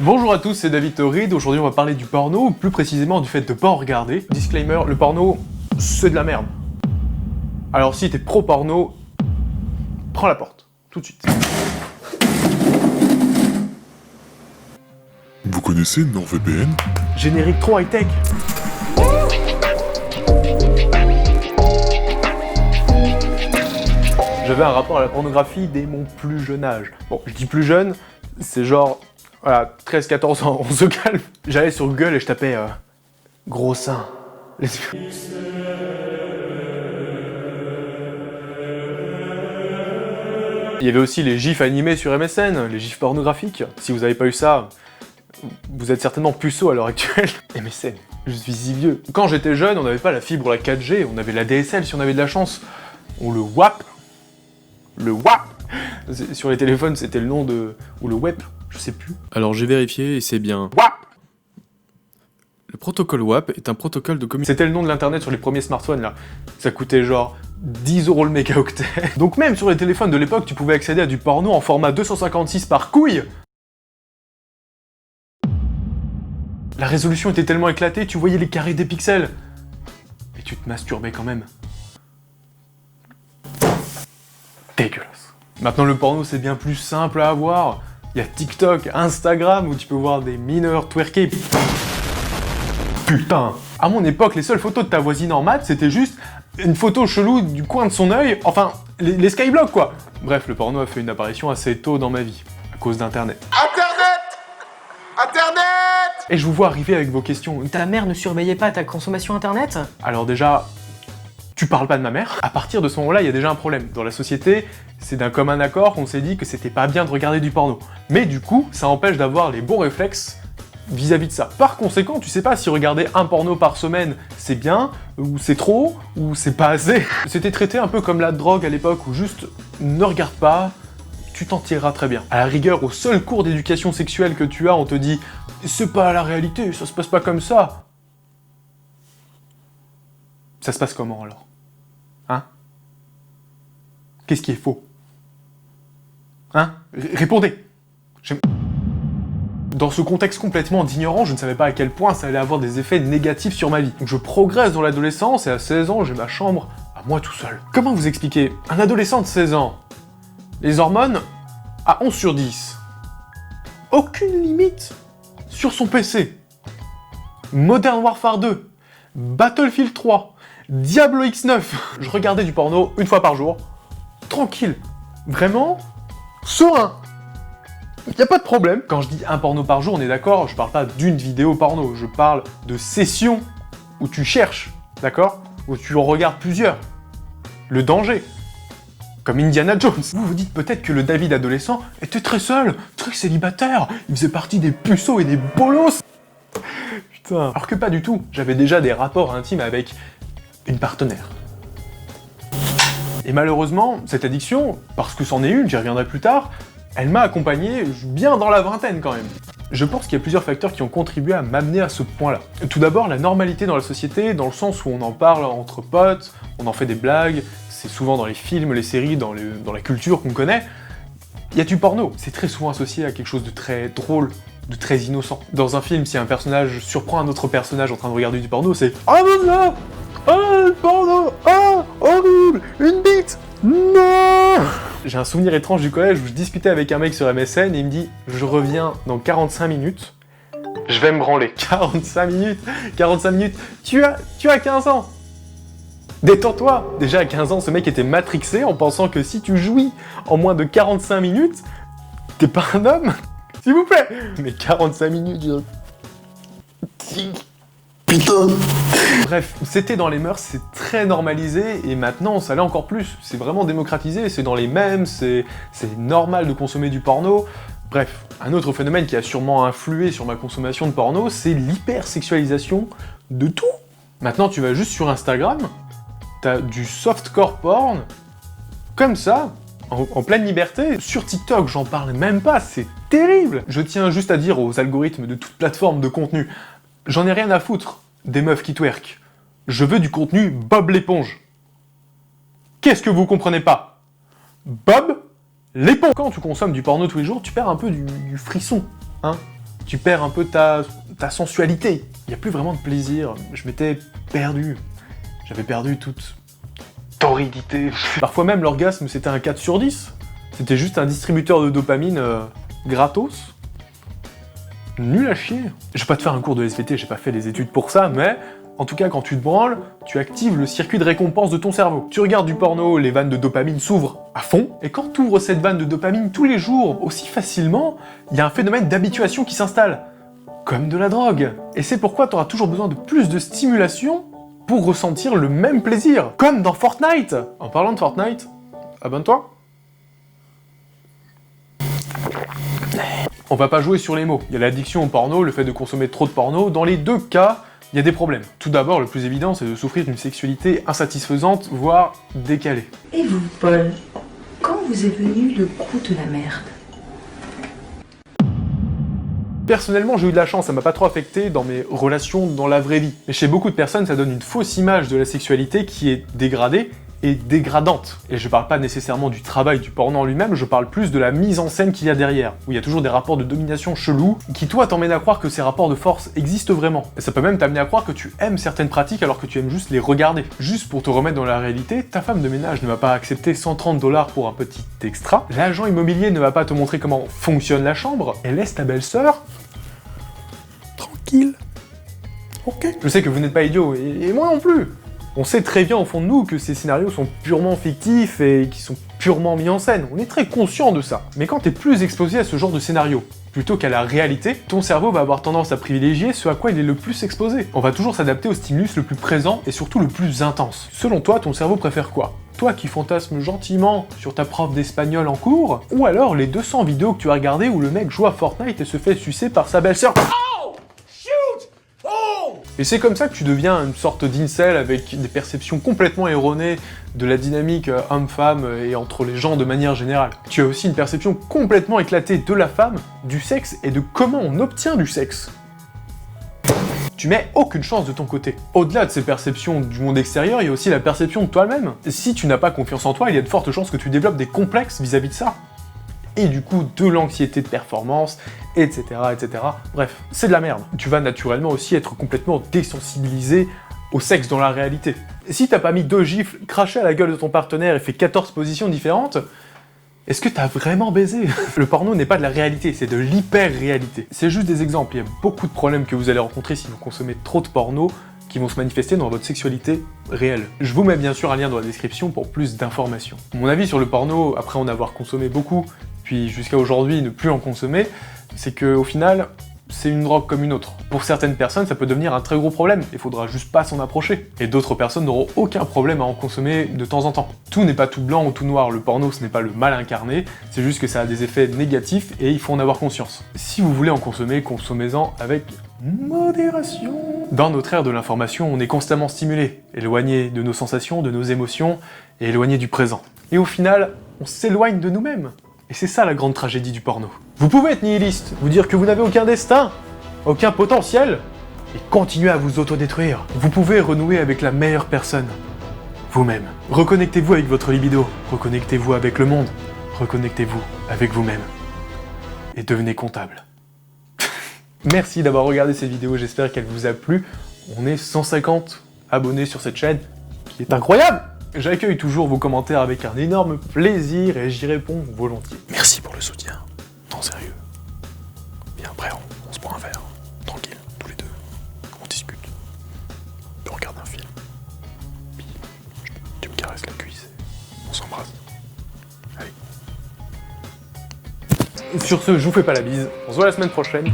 Bonjour à tous, c'est David Torrid. Aujourd'hui on va parler du porno, ou plus précisément du fait de pas en regarder. Disclaimer, le porno, c'est de la merde. Alors si t'es pro-porno, prends la porte, tout de suite. Vous connaissez NordVPN? Générique trop high-tech. J'avais un rapport à la pornographie dès mon plus jeune âge. Bon, je dis plus jeune, c'est genre, voilà, 13-14 ans, on se calme. J'allais sur Google et je tapais gros seins. Il y avait aussi les gifs animés sur MSN, les gifs pornographiques. Si vous avez pas eu ça, vous êtes certainement puceau à l'heure actuelle. MSN, je suis si vieux. Quand j'étais jeune, on n'avait pas la fibre, la 4G, on avait la DSL si on avait de la chance. On le WAP. Le WAP. Sur les téléphones, c'était le nom de... ou le WEP, je sais plus. Alors j'ai vérifié et c'est bien. WAP. Le protocole WAP est un protocole de communication. C'était le nom de l'internet sur les premiers smartphones là. Ça coûtait genre 10 € le mégaoctet. Donc même sur les téléphones de l'époque, tu pouvais accéder à du porno en format 256 par couille. La résolution était tellement éclatée, tu voyais les carrés des pixels. Et tu te masturbais quand même. Dégueulasse. Maintenant le porno c'est bien plus simple à avoir. Il y a TikTok, Instagram où tu peux voir des mineurs twerker. Putain. À mon époque, les seules photos de ta voisine en maths, c'était juste une photo chelou du coin de son œil, enfin, les skyblocks quoi. Bref, le porno a fait une apparition assez tôt dans ma vie, à cause d'Internet. Internet. Et je vous vois arriver avec vos questions. Ta mère ne surveillait pas ta consommation internet? Alors déjà, tu parles pas de ma mère. À partir de ce moment-là, il y a déjà un problème. Dans la société, c'est d'un commun accord qu'on s'est dit que c'était pas bien de regarder du porno. Mais du coup, ça empêche d'avoir les bons réflexes vis-à-vis de ça. Par conséquent, tu sais pas si regarder un porno par semaine, c'est bien, ou c'est trop, ou c'est pas assez. C'était traité un peu comme la drogue à l'époque, où juste ne regarde pas, tu t'en tireras très bien. À la rigueur, au seul cours d'éducation sexuelle que tu as, on te dit « c'est pas la réalité, ça se passe pas comme ça ». Ça se passe comment alors? Hein? Qu'est-ce qui est faux? Hein? Répondez! Dans ce contexte complètement d'ignorant, je ne savais pas à quel point ça allait avoir des effets négatifs sur ma vie. Donc je progresse dans l'adolescence et à 16 ans, j'ai ma chambre à moi tout seul. Comment vous expliquer? Un adolescent de 16 ans, les hormones à 11 sur 10. Aucune limite sur son PC. Modern Warfare 2, Battlefield 3, Diablo X9. Je regardais du porno une fois par jour, tranquille, vraiment, serein. Y a pas de problème. Quand je dis un porno par jour, on est d'accord, je parle pas d'une vidéo porno, je parle de sessions où tu cherches, d'accord? Où tu en regardes plusieurs. Le danger. Comme Indiana Jones. Vous vous dites peut-être que le David adolescent était très seul, très célibataire, il faisait partie des puceaux et des bolos. Putain. Alors que pas du tout, j'avais déjà des rapports intimes avec une partenaire. Et malheureusement, cette addiction, parce que c'en est une, j'y reviendrai plus tard, elle m'a accompagné bien dans la vingtaine quand même. Je pense qu'il y a plusieurs facteurs qui ont contribué à m'amener à ce point-là. Tout d'abord, la normalité dans la société, dans le sens où on en parle entre potes, on en fait des blagues, c'est souvent dans les films, les séries, dans la culture qu'on connaît. Il y a du porno, c'est très souvent associé à quelque chose de très drôle, de très innocent. Dans un film, si un personnage surprend un autre personnage en train de regarder du porno, c'est « Oh mon dieu! Oh le porno! Oh horrible! Une bite! Non !» J'ai un souvenir étrange du collège où je discutais avec un mec sur MSN et il me dit « Je reviens dans 45 minutes, je vais me branler. » 45 minutes 45 minutes, tu as 15 ans. Détends-toi. Déjà à 15 ans, ce mec était matrixé en pensant que si tu jouis en moins de 45 minutes, t'es pas un homme. S'il vous plaît. Mais 45 minutes, putain. Bref, c'était dans les mœurs, c'est très normalisé, et maintenant ça l'est encore plus. C'est vraiment démocratisé, c'est dans les mèmes, c'est normal de consommer du porno. Bref, un autre phénomène qui a sûrement influé sur ma consommation de porno, c'est l'hypersexualisation de tout. Maintenant tu vas juste sur Instagram, t'as du softcore porn, comme ça, en pleine liberté. Sur TikTok, j'en parle même pas, c'est terrible. Je tiens juste à dire aux algorithmes de toute plateforme de contenu, j'en ai rien à foutre des meufs qui twerk. Je veux du contenu Bob l'éponge. Qu'est-ce que vous comprenez pas? Bob l'éponge. Quand tu consommes du porno tous les jours, tu perds un peu du frisson, hein? Tu perds un peu ta sensualité. Il n'y a plus vraiment de plaisir. Je m'étais perdu. J'avais perdu toute torridité. Parfois même, l'orgasme, c'était un 4 sur 10. C'était juste un distributeur de dopamine gratos. Nul à chier. Je vais pas te faire un cours de SVT, j'ai pas fait les études pour ça, mais en tout cas, quand tu te branles, tu actives le circuit de récompense de ton cerveau. Tu regardes du porno, les vannes de dopamine s'ouvrent à fond, et quand tu ouvres cette vanne de dopamine tous les jours, aussi facilement, il y a un phénomène d'habituation qui s'installe. Comme de la drogue. Et c'est pourquoi tu auras toujours besoin de plus de stimulation pour ressentir le même plaisir. Comme dans Fortnite. En parlant de Fortnite, abonne-toi. On va pas jouer sur les mots. Il y a l'addiction au porno, le fait de consommer trop de porno. Dans les deux cas, il y a des problèmes. Tout d'abord, le plus évident, c'est de souffrir d'une sexualité insatisfaisante, voire décalée. Et vous, Paul, quand vous est venu le coup de la merde? Personnellement, j'ai eu de la chance, ça m'a pas trop affecté dans mes relations dans la vraie vie. Mais chez beaucoup de personnes, ça donne une fausse image de la sexualité qui est dégradée et dégradante. Et je parle pas nécessairement du travail du porno en lui-même, je parle plus de la mise en scène qu'il y a derrière, où il y a toujours des rapports de domination chelous, qui toi t'emmènent à croire que ces rapports de force existent vraiment. Et ça peut même t'amener à croire que tu aimes certaines pratiques alors que tu aimes juste les regarder. Juste pour te remettre dans la réalité, ta femme de ménage ne va pas accepter 130 $ pour un petit extra, l'agent immobilier ne va pas te montrer comment fonctionne la chambre, et laisse ta belle-sœur tranquille. Ok. Je sais que vous n'êtes pas idiot, et moi non plus. On sait très bien au fond de nous que ces scénarios sont purement fictifs et qui sont purement mis en scène. On est très conscient de ça. Mais quand t'es plus exposé à ce genre de scénario, plutôt qu'à la réalité, ton cerveau va avoir tendance à privilégier ce à quoi il est le plus exposé. On va toujours s'adapter au stimulus le plus présent et surtout le plus intense. Selon toi, ton cerveau préfère quoi? Toi qui fantasmes gentiment sur ta prof d'espagnol en cours, ou alors les 200 vidéos que tu as regardées où le mec joue à Fortnite et se fait sucer par sa belle-sœur. Et c'est comme ça que tu deviens une sorte d'incel avec des perceptions complètement erronées de la dynamique homme-femme et entre les gens de manière générale. Tu as aussi une perception complètement éclatée de la femme, du sexe et de comment on obtient du sexe. Tu mets aucune chance de ton côté. Au-delà de ces perceptions du monde extérieur, il y a aussi la perception de toi-même. Si tu n'as pas confiance en toi, il y a de fortes chances que tu développes des complexes vis-à-vis de ça. Et du coup, de l'anxiété de performance, etc., etc. Bref, c'est de la merde. Tu vas naturellement aussi être complètement désensibilisé au sexe dans la réalité. Et si t'as pas mis 2 gifles crachées à la gueule de ton partenaire et fait 14 positions différentes, est-ce que t'as vraiment baisé? Le porno n'est pas de la réalité, c'est de l'hyper-réalité. C'est juste des exemples, il y a beaucoup de problèmes que vous allez rencontrer si vous consommez trop de porno, qui vont se manifester dans votre sexualité réelle. Je vous mets bien sûr un lien dans la description pour plus d'informations. Mon avis sur le porno, après en avoir consommé beaucoup, puis jusqu'à aujourd'hui ne plus en consommer, c'est que au final, c'est une drogue comme une autre. Pour certaines personnes, ça peut devenir un très gros problème, il faudra juste pas s'en approcher. Et d'autres personnes n'auront aucun problème à en consommer de temps en temps. Tout n'est pas tout blanc ou tout noir, le porno ce n'est pas le mal incarné, c'est juste que ça a des effets négatifs et il faut en avoir conscience. Si vous voulez en consommer, consommez-en avec modération. Dans notre ère de l'information, on est constamment stimulé, éloigné de nos sensations, de nos émotions, et éloigné du présent. Et au final, on s'éloigne de nous-mêmes. Et c'est ça la grande tragédie du porno. Vous pouvez être nihiliste, vous dire que vous n'avez aucun destin, aucun potentiel, et continuer à vous autodétruire. Vous pouvez renouer avec la meilleure personne, vous-même. Reconnectez-vous avec votre libido, reconnectez-vous avec le monde, reconnectez-vous avec vous-même. Et devenez comptable. Merci d'avoir regardé cette vidéo, j'espère qu'elle vous a plu. On est 150 abonnés sur cette chaîne, qui est incroyable! J'accueille toujours vos commentaires avec un énorme plaisir et j'y réponds volontiers. Merci pour le soutien. Non, sérieux. Viens après, on se prend un verre. Tranquille, tous les deux. On discute. Puis on regarde un film. Puis tu me caresses la cuisse. On s'embrasse. Allez. Sur ce, je vous fais pas la bise. On se voit la semaine prochaine.